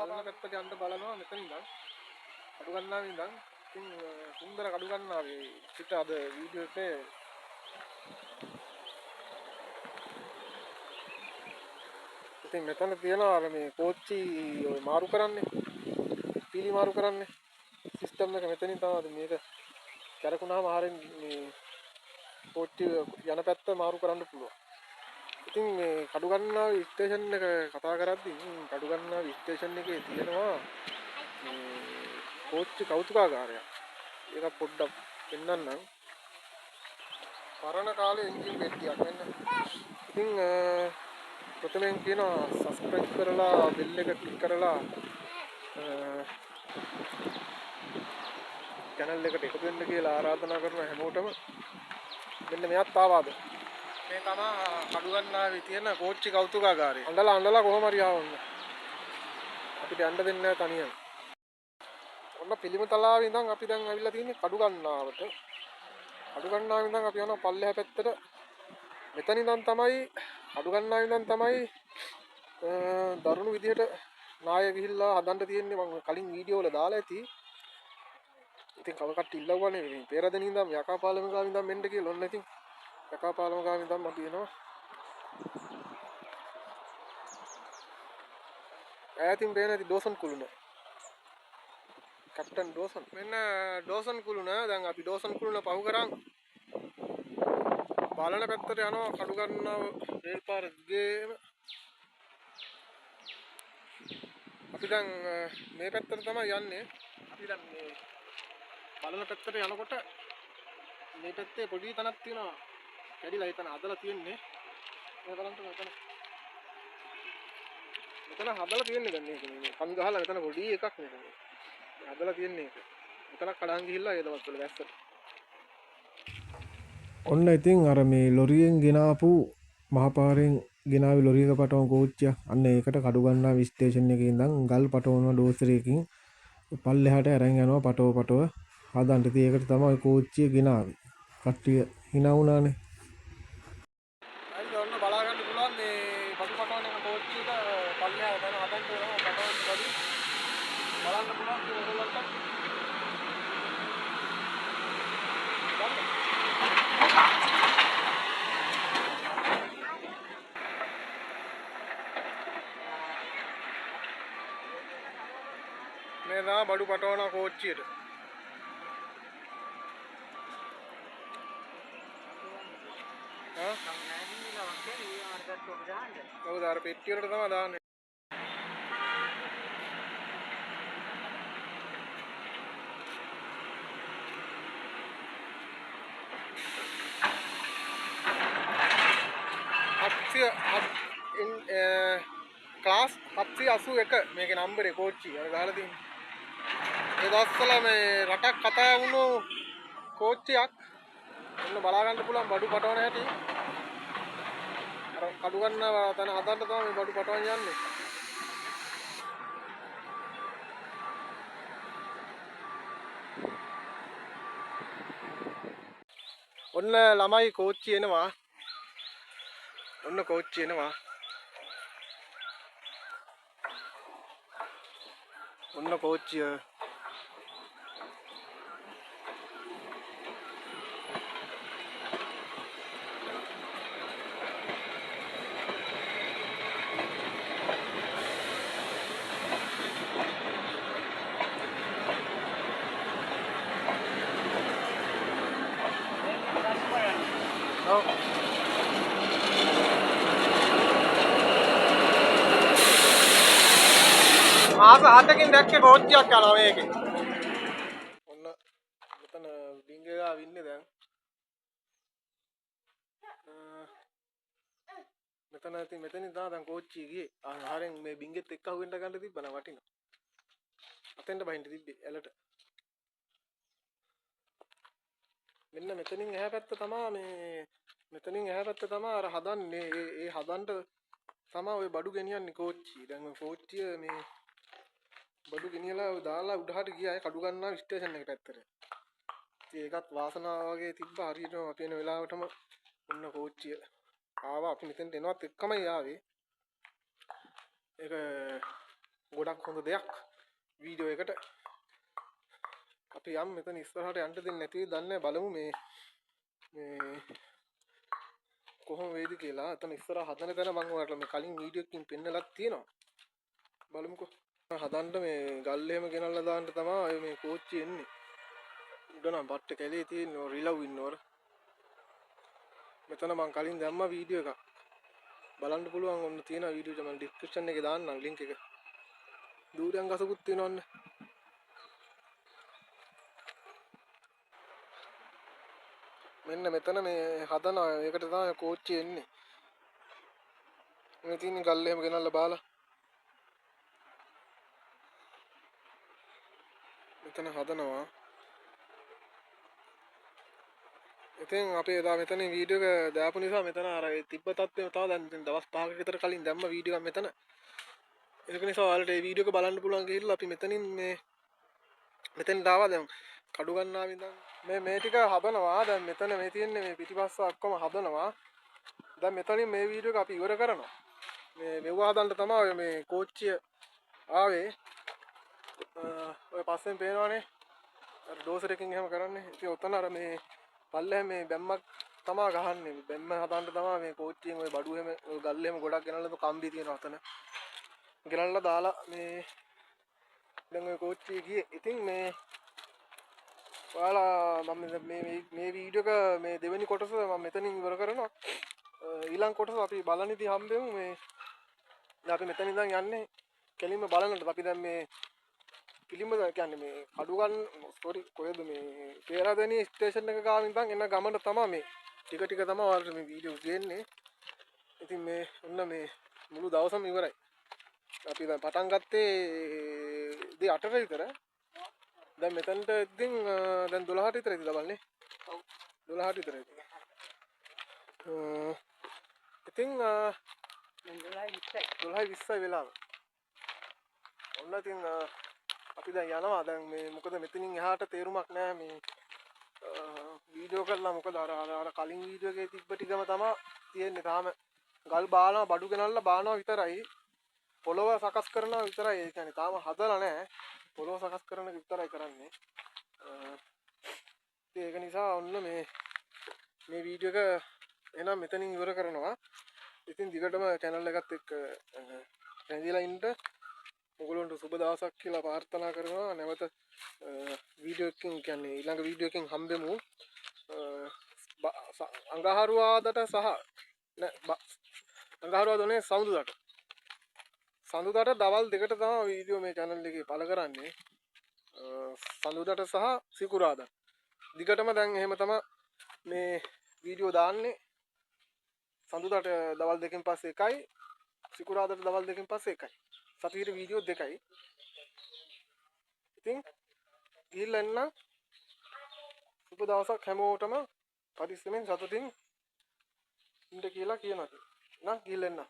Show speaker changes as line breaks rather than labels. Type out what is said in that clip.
බලන පැත්තට යන්න බලනවා මෙතන ඉඳන්. කඩු ගන්නාවේ ඉඳන්. ඉතින් සුන්දර කඩු ගන්නාවේ පිට අද වීඩියෝ එකේ ඉතින් මෙතන තියනවා මේ කෝච්චි ඔය මාරු කරන්නේ. පීලි මාරු කරන්නේ. සිස්ටම් එක මෙතනින් තමයි මේක කරකුණාම ආරෙන් මේ කෝච්චි යන පැත්ත මාරු කරන්න පුළුවන්. ඉතින් මේ කඩුගන්නාව ස්ටේෂන් එක කතා කරද්දී කඩුගන්නාව ස්ටේෂන් එකේ තියෙනවා මේ කෝච්චි කෞතුකාගාරයක්. ඒක පොඩ්ඩක් පෙන්නන්නම්. පරණ කාලේ එන්ජින් පෙට්ටියක් වෙන්න. ඉතින් ප්‍රථමයෙන් කියනවා සබ්ස්ක්‍රයිබ් කරලා බෙල් එක ක්ලික් කරලා channel එකට එකතු වෙන්න කියලා ආරාධනා කරන හැමෝටම මෙන්න මෙයාත් ආවාද මේ තමයි කඩුගන්නාවේ තියෙන කෝච්චි කෞතුකාගාරය. අඬලා කොහොම හරි ආවොන්න. අපිට යන්න දෙන්නේ නැහැ තනියම. ඔන්න පිළිමතලාවේ ඉඳන් අපි දැන් ඇවිල්ලා තියෙන්නේ කඩුගන්නාවට. කඩුගන්නාවේ ඉඳන් අපි යනවා පල්ලෙහා පැත්තට. මෙතන ඉඳන් තමයි කඩුගන්නාවේ ඉඳන් තමයි දරුණු විදියට නාය ගිහිල්ලා හදන්න තියෙන්නේ. මම කලින් වීඩියෝ වල දාලා ඇති. ඉතින් කව කට්ටිය ඉල්ලුවානේ මේ පෙරදෙනින් ඉඳන් යකාපාලම ගාව ඉඳන් මෙන්න කියලා. ඔන්න ඉතින් යකාපාලම ගාව ඉඳන් අපි එනවා. ඈතින් පේන ඇති ඩෝසන් කුළුණ. Captain Dawson. මෙන්න ඩෝසන් කුළුණ. දැන් අපි ඩෝසන් කුළුණ පහු කරන් බලන පැත්තට යනවා කඩුගන්නාව රේල් පාර දිගේම. අපි දැන් මේ පැත්තට තමයි යන්නේ. අපි දැන් මේ බලන පැත්තට යනකොට මේ පැත්තේ පොඩි තනක් තියෙනවා. කැඩිලා එතන හදලා තියෙන්නේ. මේ බලන්න මෙතන. මෙතන හදලා තියෙන්නේ දැන් මේක මේ කන් ගහලා මෙතන පොඩි එකක් නේ. හදලා තියෙන්නේ ඒක. මෙතන කඩන් ගිහිල්ලා ඒ දවස් වල වැස්සට. ඔන්න ඉතින් අර මේ ලොරියෙන් ගෙනාපු මහපාරෙන් ගෙනාවි ලොරියක පටවන කෝච්චිය. අන්න ඒකට කඩුගන්නාව ස්ටේෂන් එකේ ඉඳන් ගල් පටවන ඩෝසරයකින් පල්ලෙහාට අරන් යනවා පටව හදන්න. ඉතින් ඒකට තමයි කෝච්චිය ගෙනාවේ. කට්ටිය hina වුණානේ. අයියෝ ඔන්න බලා ගන්න පුළුවන් මේ පසු පටවන එක කෝච්චියක පල්ලෙහාට යන හදන්න වෙනවා පටවන බඩි. බලන්න පුළුවන් ඒගොල්ලන්ට. මේ දා බඩු පටවන කෝච්චියට. ඔව් දාර පෙට්ටිය වලට තමයි දාන්නේ. ක්ලාස් 781 මේකේ නම්බරේ කෝච්චිය අර ගහලා තියෙන්නේ. ඒ දවස්වල මේ රටක් කතා වුණු කෝච්චියක්. ඔන්න බලා ගන්න පුළුවන් බඩු පටවන හැටි. අර කඩු ගන්නවා තන හදන්න තමයි මේ බඩු පටවන්න යන්නේ. ඔන්න ළමයි කෝච්චිය එනවා. ඔන්න කෝච්චිය එනවා. ඔන්න කෝච්චිය. මාස 7කින් දැක්කේ කෝච්චියක් යනවා මේකේ. ඔන්න මෙතන ඩිංගේ ගාව ඉන්නේ දැන්. මෙතන ඉතින් මෙතනින් තමයි දැන් කෝච්චිය ගියේ. ආහාරෙන් මේ බින්ගෙත් එක්ක අහුවෙන්න ගන්න තිබ්බනම් වටිනවා. අතෙන්ට බහින්න තිබ්බේ ඇලට. මෙන්න මෙතනින් එහා පැත්ත තමයි මේ මෙතනින් එහා පැත්ත තමයි අර හදන්නේ. ඒ හදන්න තමයි ওই බඩු ගෙනියන්නේ කෝච්චිය. දැන් ওই කෝච්චිය මේ බඩු ගෙනියලා දාලා උඩහට ගියා කඩු ගන්නා ස්ටේෂන් එක පැත්තට. ඉතින් ඒකත් වාසනාව වගේ තිබ්බ හරියටම අපි එන වෙලාවටම ඔන්න කෝච්චිය ආවා. අපි මෙතෙන්ට එනවත් එක්කමයි ආවේ. ඒක ගොඩක් හොඳ දෙයක් වීඩියෝ එකට. අපි යම් මෙතන ඉස්සරහට යන්න දෙන්නේ නැති දන්නේ බලමු මේ කොහොම වේද කියලා. එතන ඉස්සරහ හදන තැන මම ඔයාලට මේ කලින් වීඩියෝ එකකින් පෙන්නලා තියෙනවා. බලමුකෝ. හදන්න මේ ගල් එහෙම ගෙනල්ලා දාන්න තමයි මේ කෝච්චිය එන්නේ. උඩ නම් බට්ට කැලේ තියෙන රිලව් ඉන්නවර. මෙතන මම කලින් දැම්මා වීඩියෝ එකක්. බලන්න පුළුවන් ඔන්න තියෙන වීඩියෝ එක මම ඩිස්ක්‍රිප්ෂන් එකේ දාන්නම් ලින්ක් එක. දූරයන් ගසකුත් තියෙනවන්න. මෙන්න මෙතන මේ හදන එකට තමයි කෝච්චිය එන්නේ. මේ තියෙන ගල් එහෙම ගෙනල්ලා බාලා. මෙතන හදනවා. ඉතින් අපි එදා මෙතන වීඩියෝ එක දාපු නිසා මෙතන අර තිබ්බ තත්ත්වෙම තව දැන් දවස් 5ක විතර කලින් දැම්ම වීඩියෝ එකක් මෙතන. ඒක නිසා ඔයාලට මේ වීඩියෝ එක බලන්න පුළුවන් ගිහිල්ලා අපි මෙතනින් මෙතෙන් ආවා දැන් කඩු ගන්නාව ඉඳන් මේ ටික හදනවා. දැන් මෙතන මේ තියෙන්නේ මේ පිටිපස්ස ඔක්කොම හදනවා. දැන් මෙතනින් මේ වීඩියෝ එක අපි ඉවර කරනවා. මෙව හදන්න තමයි මේ කෝච්චිය ආවේ. ඔය පස්සෙන් පේනවනේ අර ඩෝසර් එකකින් එහෙම කරන්නේ. ඉතින් ඔතන අර මේ පල්ලෙහ මේ බැම්මක් තමා ගහන්නේ. බැම්ම හදන්න තමයි මේ කෝච්චියෙන් ඔය බඩු එහෙම ඔය ගල් එහෙම ගොඩක් ගෙනල්ලා කම්බි තියෙනවා අතන. ගෙනල්ලා දාලා මේ දැන් ඔය කෝච්චිය ගියේ. ඉතින් මේ ඔයාලා මම මේ වීඩියෝ එක මේ දෙවෙනි කොටස මම මෙතනින් ඉවර කරනවා. ඊළඟ කොටස අපි බලන්නදී හම්බෙමු මේ දැන් අපි මෙතන ඉඳන් යන්නේ කෙලින්ම බලන්නට. අපි දැන් මේ පිළිම කියන්නේ මේ කඩුගන් කොහෙද මේ පේරාදෙණිය ස්ටේෂන් එක ගාව ඉඳන් එන ගමන තමයි මේ ටික ටික තමයි ඔයාලට මේ වීඩියෝ ගේන්නේ. ඉතින් මේ ඔන්න මේ මුළු දවසම ඉවරයි. අපි දැන් පටන් ගත්තේ 8ට විතර. දැන් මෙතනට ඉතින් දැන් 12ට විතර ඉඳලා බලන්නේ. ඔව් 12ට විතර ඉතින්. ඉතින් 12:20 වෙලාව. ඔන්න ඉතින් අපි දැන් යනවා. දැන් මේ මොකද මෙතනින් එහාට තේරුමක් නැහැ මේ වීඩියෝ කරලා. මොකද අර කලින් වීඩියෝ එකේ තිබ්බ ටිකම තමයි තියෙන්නේ. තාම ගල් බානවා බඩු ගෙනල්ලා බානවා විතරයි. පොළව සකස් කරනවා විතරයි. ඒ කියන්නේ තාම හදලා නැහැ. පොළව සකස් කරන එක විතරයි කරන්නේ. ඒක නිසා ඔන්න මේ වීඩියෝ එක එහෙනම් මෙතනින් ඉවර කරනවා. ඉතින් දිගටම channel එකත් එක්ක රැඳිලා ඉන්න. ඔයගොල්ලන්ට සුබ දවසක් කියලා ප්‍රාර්ථනා කරනවා. නැවත වීඩියෝ එකකින් කියන්නේ ඊළඟ වීඩියෝ එකකින් හම්බෙමු. අඟහරුවාදට සහ අඟහරුවාදනේ සඳුදාට දවල් 2ට තමයි වීඩියෝ මේ channel එකේ පළ කරන්නේ. සඳුදාට සහ සිකුරාදා. දිගටම දැන් එහෙම තමයි මේ වීඩියෝ දාන්නේ. සඳුදාට දවල් 2කින් පස්සේ එකයි, සිකුරාදාට දවල් 2කින් පස්සේ එකයි. සතියේ වීඩියෝ දෙකයි. ඉතින් ගිහිල්ලා එන්න. සුබ දවසක් හැමෝටම පරිස්සමෙන් සතුටින් ඉන්න කියලා කියනවා. නම් ගිහිල්ලා එන්න.